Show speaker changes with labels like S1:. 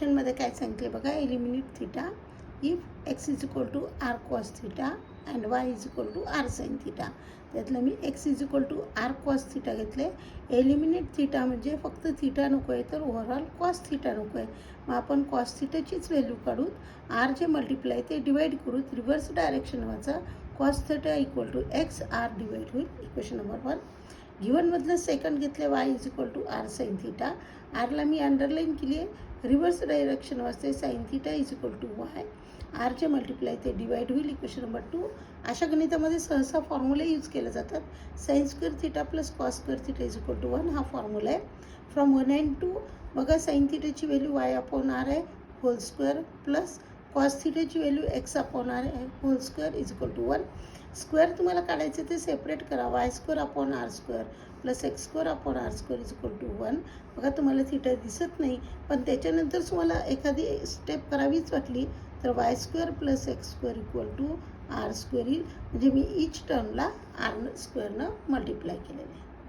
S1: क्वेश्चनमध्ये काय सांगितले बघा, eliminate theta if x is equal to r cos theta and y is equal to r sine theta. त्यातलं मी x is equal to r cos theta घेतले. Eliminate theta म्हणजे फक्त theta नको आहे, तर ओव्हरऑल कॉस थिटा नको आहे. मग आपण कॉस थिटाचीच व्हॅल्यू काढू. आर जे मल्टिप्लाय ते डिवाईड करू, रिव्हर्स डायरेक्शन वाचा. Cos theta equal to x r divide होईल. Equation number 1. गिवनमधलं सेकंड घेतले y is equal to r sine theta. आरला मी अंडरलाईन केली आहे. रिव्हर्स डायरेक्शन वाजते sine theta is equal to y. आरचे मल्टिप्लाय ते डिवाईड होईल. Equation number 2. अशा गणितामध्ये सहसा फॉर्म्युले यूज केले जातात. Sine square theta plus cos square theta is equal to 1 हा फॉर्म्युला आहे. फ्रॉम 1 and 2 बघा, साईन थिटाची व्हॅल्यू वाय अपॉन आर आहे होल स्क्वेअर प्लस कॉस थिटाची व्हॅल्यू एक्स अपॉन आर आहे whole square is equal to 1. Square तुम्हाला काढायचे ते सेपरेट करा. Y square upon r square plus x square upon r square is equal to 1. बघा, तुम्हाला theta दिसत नाही, पण त्याच्यानंतर तुम्हाला एखादी स्टेप करावीच वाटली तर Y square plus x square equal to R square येईल. म्हणजे मी इच टर्मला आर स्क्वेअरनं मल्टिप्लाय केलेलं आहे.